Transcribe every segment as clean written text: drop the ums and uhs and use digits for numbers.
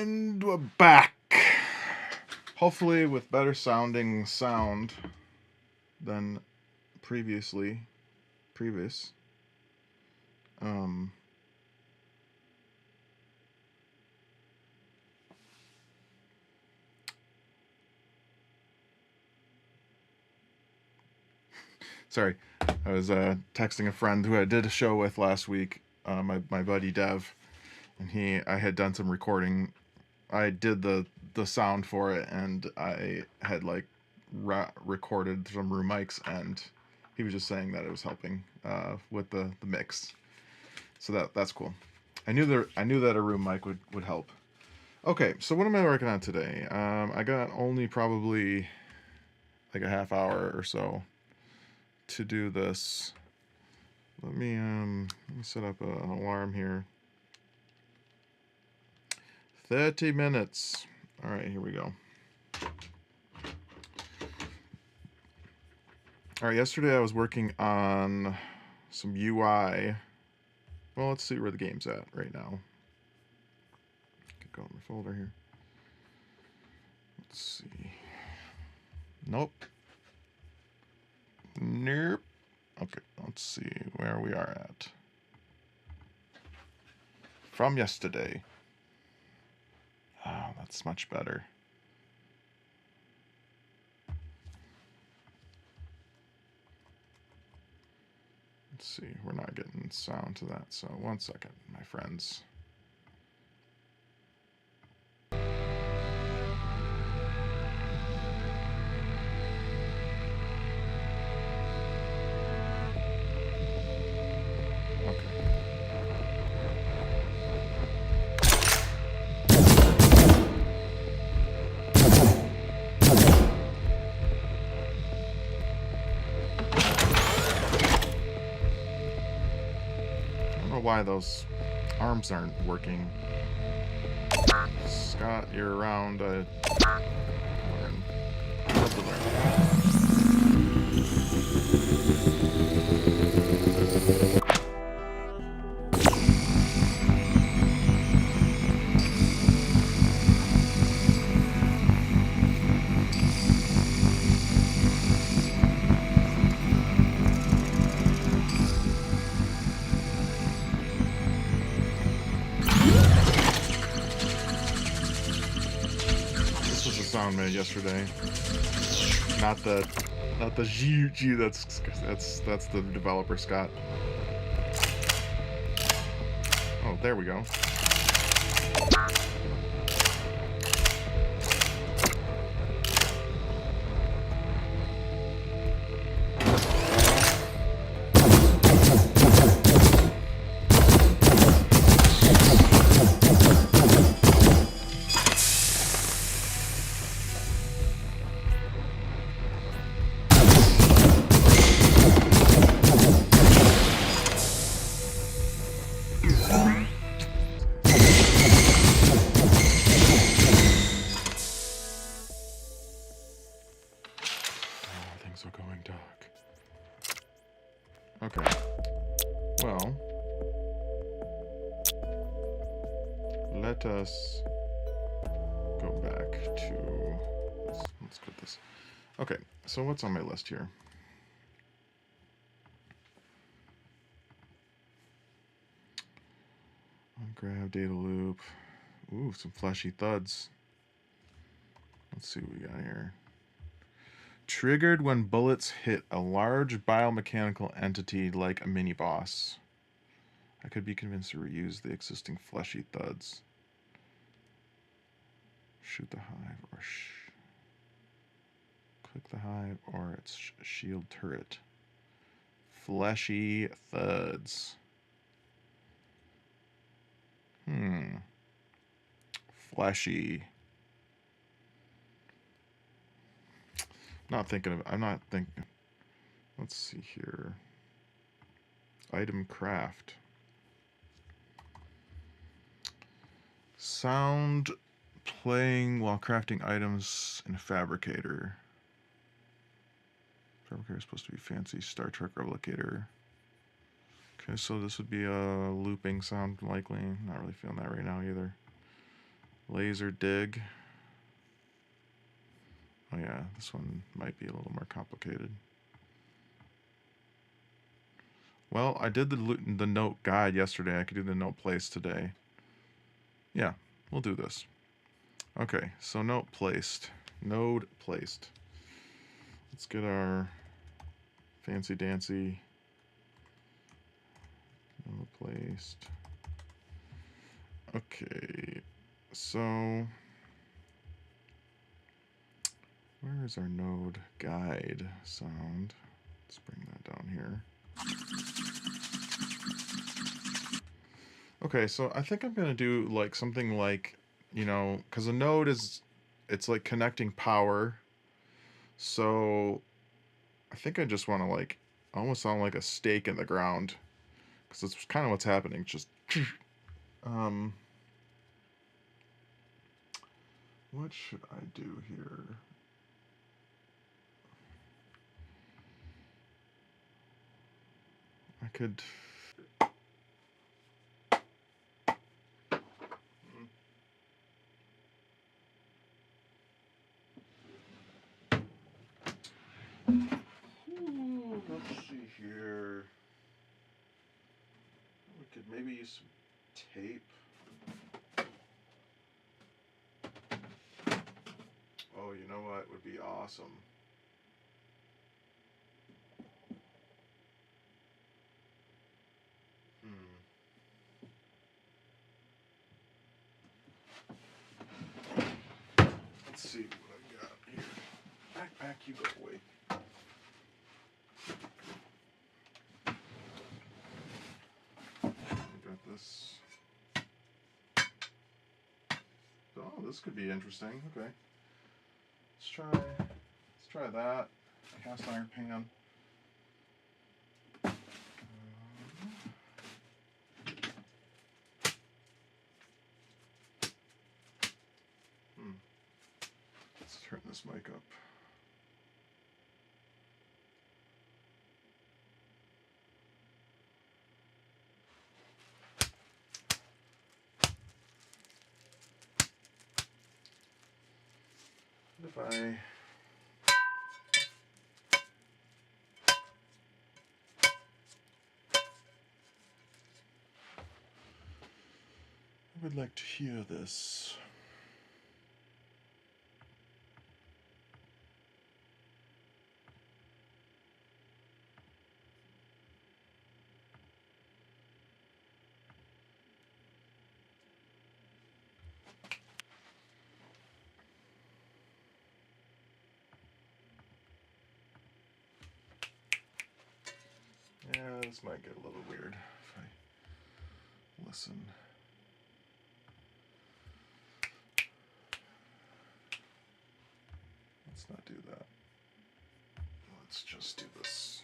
And we're back. Hopefully with better sounding sound than previous. Sorry, I was texting a friend who I did a show with last week, my buddy Dev, and I had done some recording. I did the sound for it, and I had recorded some room mics, and he was just saying that it was helping with the mix. So that's cool. I knew that a room mic would help. Okay, so what am I working on today? I got only probably like a half hour or so to do this. Let me set up an alarm here. 30 minutes. All right, here we go. All right, yesterday I was working on some UI. Well, let's see where the game's at right now. Could go in my folder here. Let's see. Nope. Okay, let's see where we are at. From yesterday. Oh, that's much better. Let's see, we're not getting sound to that, so 1 second, my friends. Why those arms aren't working. Scott, you're around. Learn. Sound made yesterday. Not the G. That's the developer, Scott. Oh, there we go. Are going dark. Okay. Well, let us go back to this. Let's put this. Okay, so what's on my list here? Grab data loop. Ooh, some fleshy thuds. Let's see what we got here. Triggered when bullets hit a large biomechanical entity like a mini-boss. I could be convinced to reuse the existing fleshy thuds. Shoot the hive or click the hive or its shield turret. Fleshy thuds. Fleshy. I'm not thinking. Let's see here. Item craft. Sound playing while crafting items in a fabricator. Fabricator is supposed to be fancy. Star Trek replicator. Okay, so this would be a looping sound likely. Not really feeling that right now either. Laser dig. Oh yeah, this one might be a little more complicated. Well, I did the note guide yesterday. I could do the note place today. Yeah, we'll do this. Okay, so note placed. Node placed. Let's get our fancy dancy node placed. Okay, so where is our node guide sound? Let's bring that down here. Okay, so I think I'm gonna do like something like, you know, because a node is, it's like connecting power. So I think I just want to like almost sound like a stake in the ground, because it's kind of what's happening. Just what should I do here? I could. Let's see here. We could maybe use some tape. Oh, you know what would be awesome? Let's see what I got here. Backpack, you go away. I got this. Oh, this could be interesting. Okay. Let's try that. Cast iron pan. Let's turn this mic up. What if I would like to hear this. Yeah, this might get a little weird if I listen. Let's not do that. Let's just do this.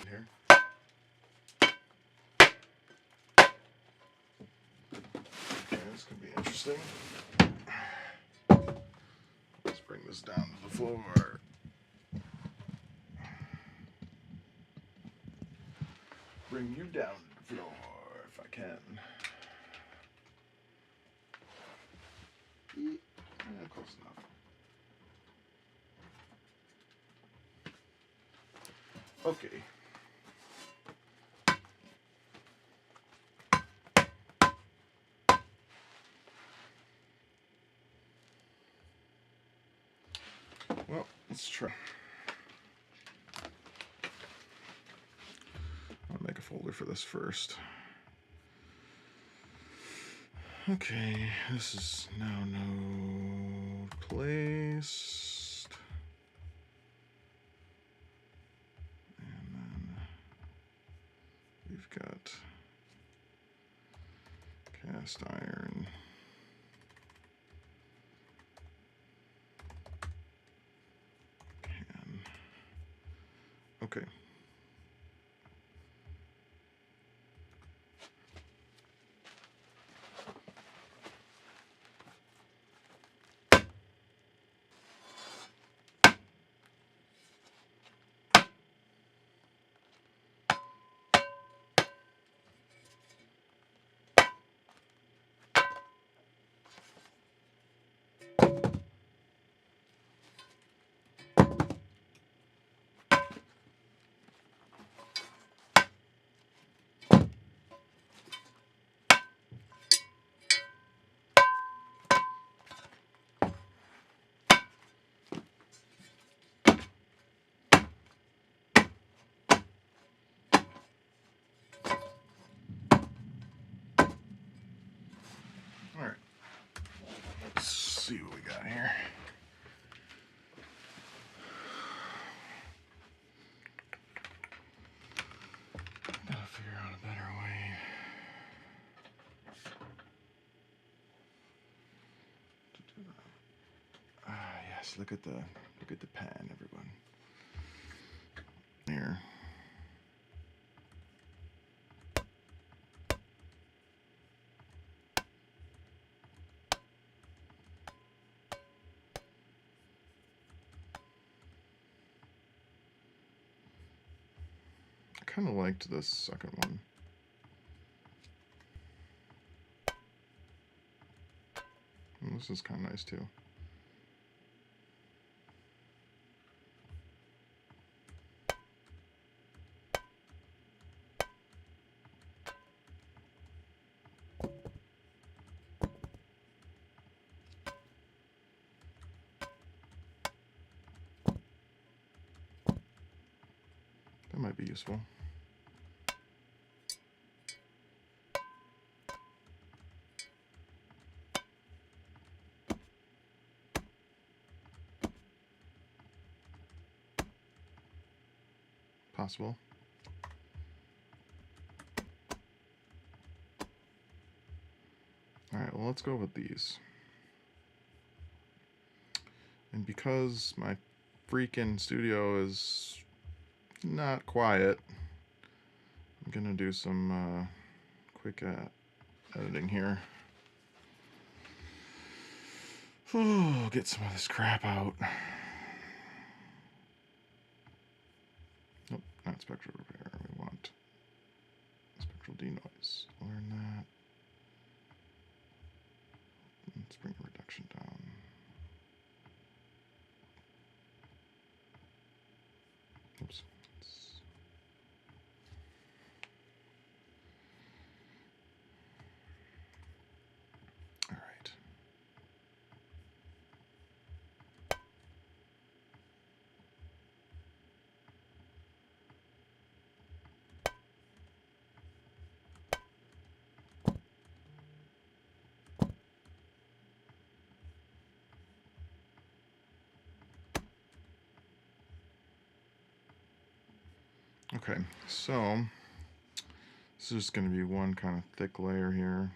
Here. Okay, this could be interesting. Let's bring this down to the floor. Bring you down to the floor if I can. Yeah, close enough. Okay. Well, let's try. I'll make a folder for this first. Okay, this is now node placed. And then we've got cast iron. Can. Okay. Yes, look at the pen, everyone. Here. I kind of liked this second one. And this is kind of nice too. That might be useful. Possible. All right, well, let's go with these. And because my freaking studio is not quiet, I'm gonna do some quick editing here. Oh, get some of this crap out. Nope, not spectral repair. We want spectral denoise. Learn that. Let's bring the reduction down. Oops. All right. Okay, so this is going to be one kind of thick layer here.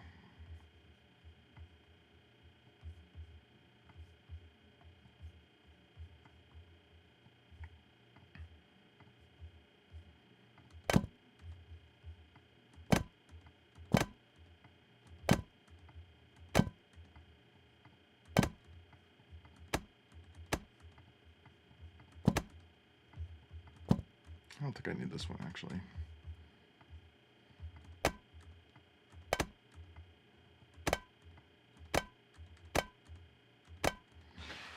I don't think I need this one actually.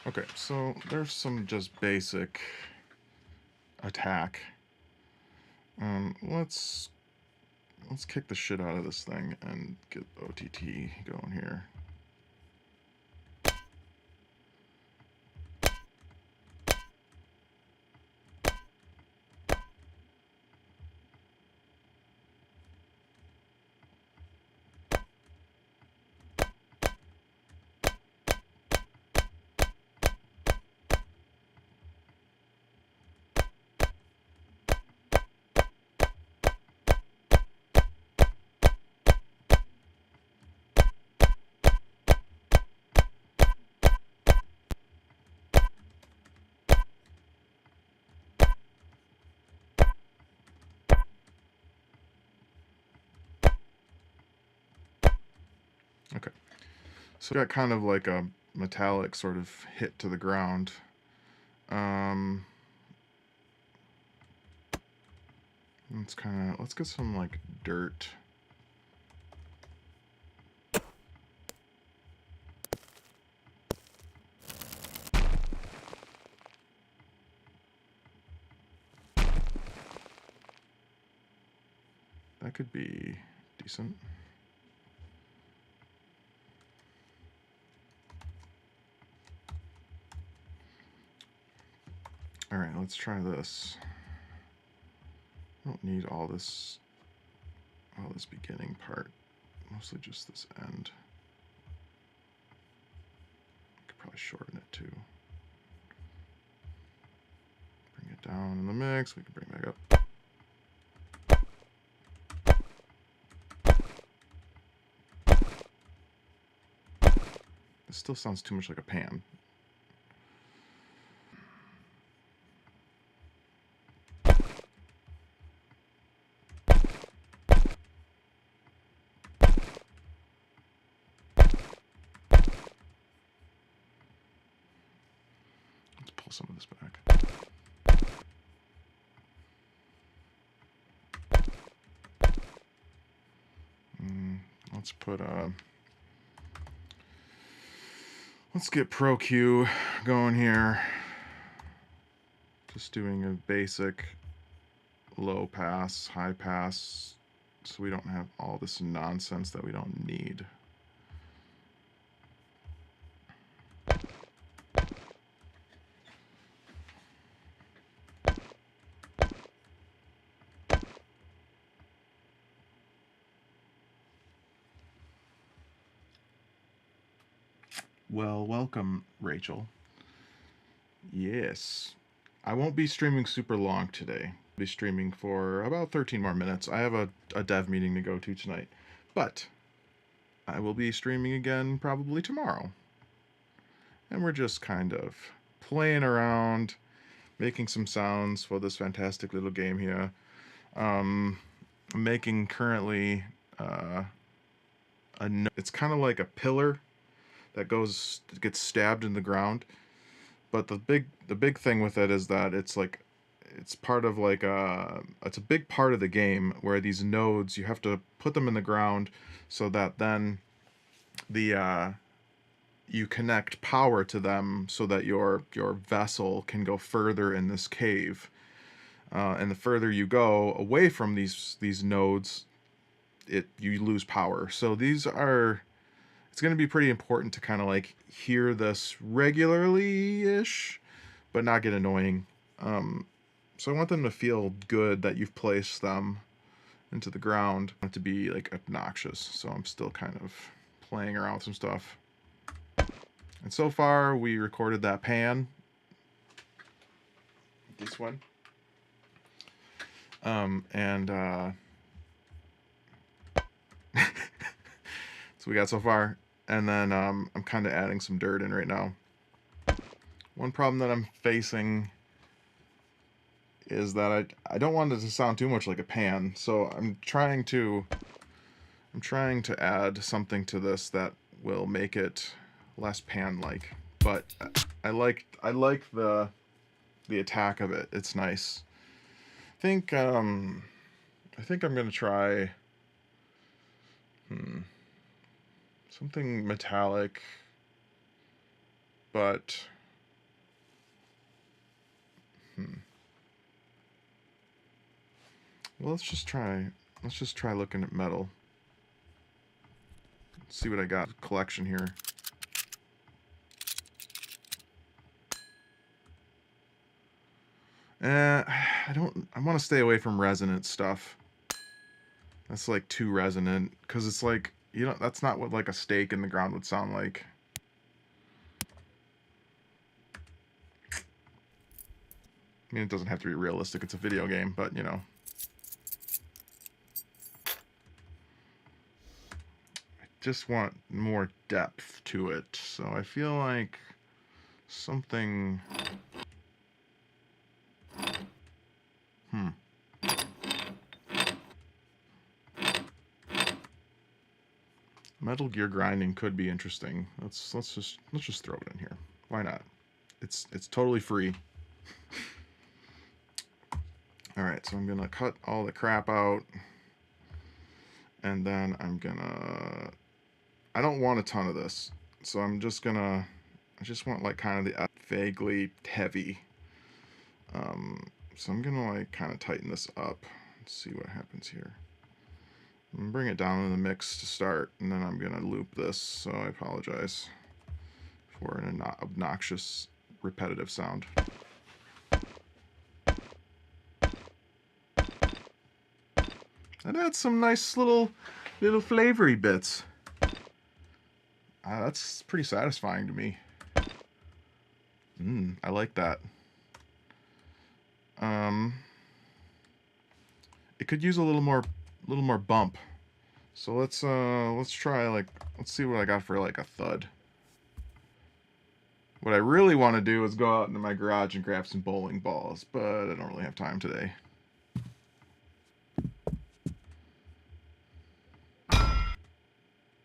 Okay, so there's some just basic attack. Let's kick the shit out of this thing and get OTT going here. Okay, so got kind of like a metallic sort of hit to the ground. Let's get some like dirt. That could be decent. All right, let's try this. I don't need all this beginning part, mostly just this end. Could probably shorten it too. Bring it down in the mix, we can bring it back up. This still sounds too much like a pan. pull some of this back. Let's put let's get Pro Q going here. Just doing a basic low pass, high pass, so we don't have all this nonsense that we don't need. Well, welcome, Rachel. Yes. I won't be streaming super long today. I'll be streaming for about 13 more minutes. I have a dev meeting to go to tonight. But I will be streaming again probably tomorrow. And we're just kind of playing around, making some sounds for this fantastic little game here. I'm making currently it's kind of like a pillar that gets stabbed in the ground, but the big thing with it is that it's part of it's a big part of the game where these nodes, you have to put them in the ground so that then you connect power to them so that your vessel can go further in this cave, and the further you go away from these nodes, you lose power. So it's going to be pretty important to kind of like hear this regularly-ish, but not get annoying. So I want them to feel good that you've placed them into the ground. I want it to be like obnoxious, so I'm still kind of playing around with some stuff. And so far, we recorded that pan. This one. So we got so far. And then I'm kind of adding some dirt in right now. One problem that I'm facing is that I don't want it to sound too much like a pan. So I'm trying to add something to this that will make it less pan-like. But I like the attack of it. It's nice. I think I'm gonna try something metallic, but well, let's just try looking at metal. Let's see what I got collection here. I want to stay away from resonant stuff. That's like too resonant, because it's like, that's not what like a stake in the ground would sound like. I mean, it doesn't have to be realistic, it's a video game, but I just want more depth to it, so I feel like something... Metal Gear grinding could be interesting. Let's just throw it in here. Why not? It's totally free. All right, so I'm gonna cut all the crap out, and then I don't want a ton of this, so I just want like kind of the vaguely heavy. So I'm gonna like kind of tighten this up. Let's see what happens here. I'm gonna bring it down in the mix to start, and then I'm gonna loop this, so I apologize for an obnoxious, repetitive sound. That adds some nice little flavory bits. That's pretty satisfying to me. I like that. It could use a little more bump. So let's try let's see what I got for like a thud. What I really want to do is go out into my garage and grab some bowling balls, but I don't really have time today.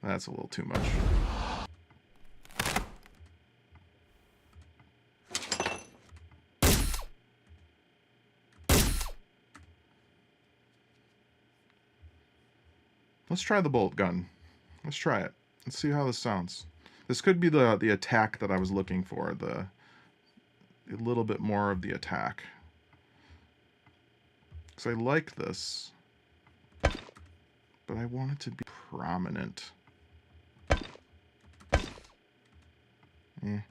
That's a little too much. Let's try the bolt gun. Let's try it. Let's see how this sounds. This could be the attack that I was looking for. A little bit more of the attack. Because I like this. But I want it to be prominent. The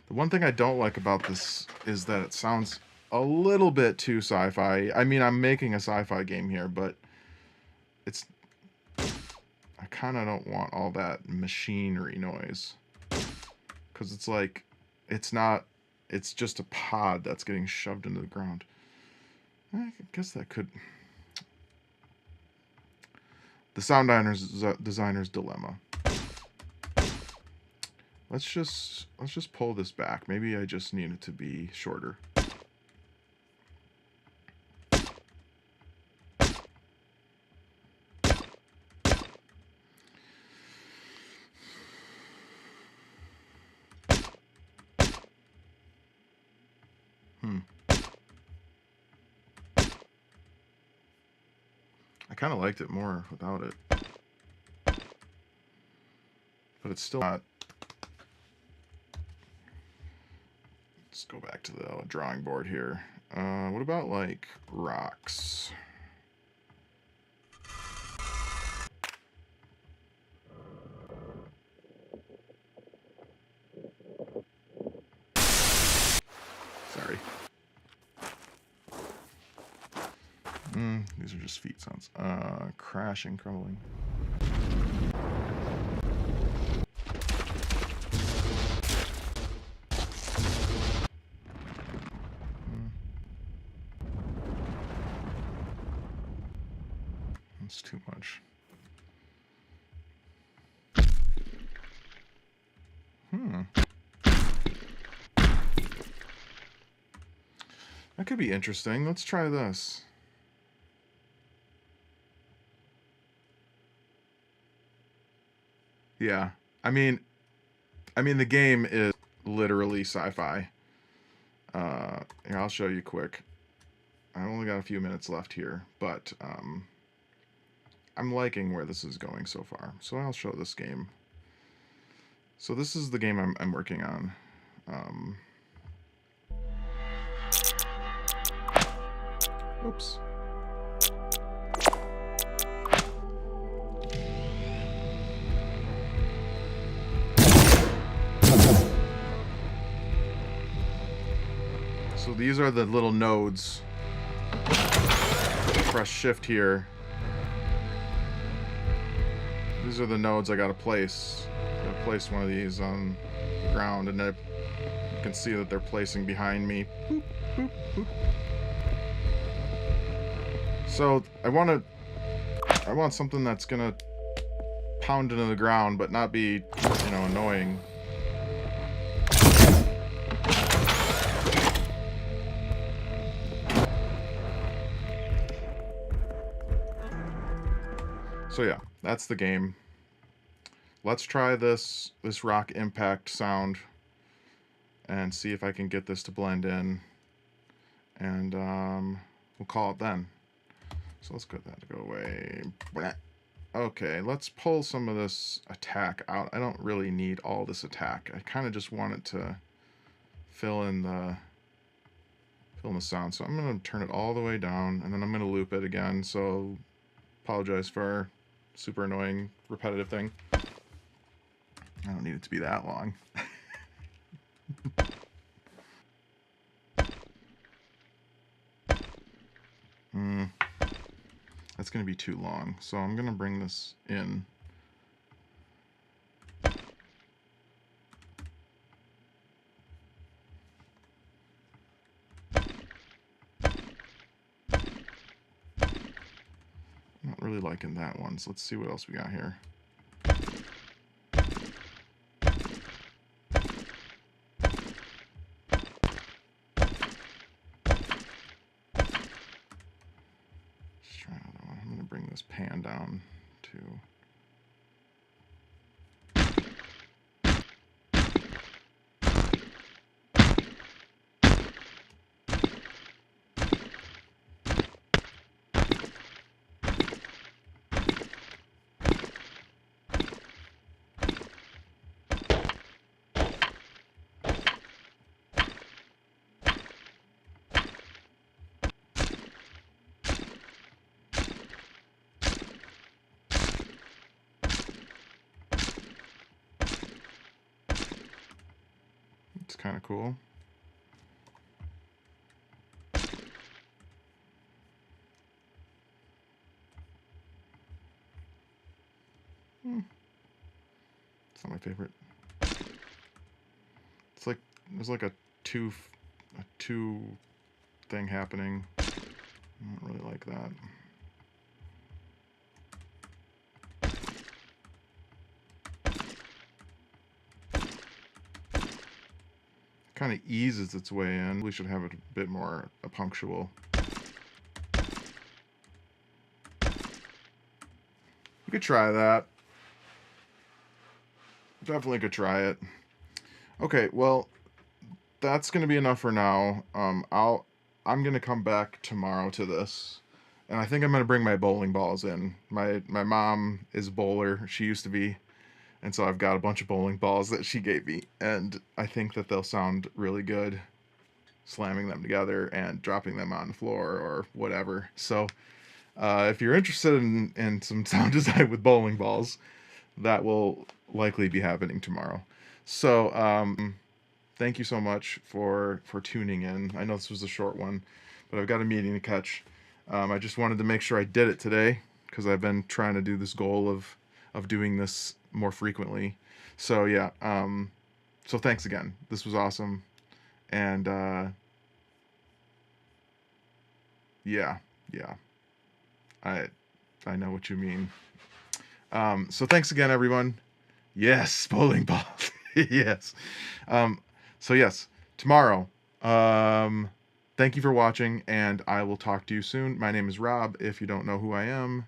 one thing I don't like about this is that it sounds a little bit too sci-fi. I mean, I'm making a sci-fi game here, but it's... I kind of don't want all that machinery noise. Because it's like, it's not... It's just a pod that's getting shoved into the ground. I guess that could... The sound designer's dilemma. Let's just pull this back. Maybe I just need it to be shorter. I kind of liked it more without it. But it's still not... Let's go back to the drawing board here. What about, like, rocks? Sorry. These are just feet sounds. Crashing, crumbling. That's too much. That could be interesting. Let's try this. Yeah. I mean the game is literally sci-fi. Here, I'll show you quick. I've only got a few minutes left here, but I'm liking where this is going so far. So I'll show this game. So this is the game I'm working on. Oops. So these are the little nodes. Press shift here. These are the nodes I gotta place. I gotta place one of these on the ground, and then you can see that they're placing behind me. Boop, boop, boop. So I want something that's gonna pound into the ground, but not be, you know, annoying. So yeah, that's the game. Let's try this rock impact sound and see if I can get this to blend in, and we'll call it then. So let's get that to go away. Okay, let's pull some of this attack out. I don't really need all this attack. I kind of just want it to fill in the sound. So I'm going to turn it all the way down, and then I'm going to loop it again. So apologize for super annoying repetitive thing. I don't need it to be that long. That's going to be too long, so I'm going to bring this in. Not really liking that one, so let's see what else we got here. This pan down to kind of cool. It's not my favorite. It's like there's like a two thing happening. I don't really like that. Kind of eases its way in. We should have it a bit more punctual. We could try that. Definitely could try it. Okay, well, that's gonna be enough for now. I'm gonna come back tomorrow to this, and I think I'm gonna bring my bowling balls in. My mom is a bowler. She used to be, and so I've got a bunch of bowling balls that she gave me, and I think that they'll sound really good, slamming them together and dropping them on the floor or whatever. So, if you're interested in some sound design with bowling balls, that will likely be happening tomorrow. So, thank you so much for tuning in. I know this was a short one, but I've got a meeting to catch. I just wanted to make sure I did it today because I've been trying to do this goal of doing this more frequently. So yeah, so thanks again. This was awesome, and yeah, I I know what you mean. So thanks again, everyone. Yes, bowling balls. Yes. So yes, tomorrow. Thank you for watching, and I will talk to you soon. My name is Rob. If you don't know who I am,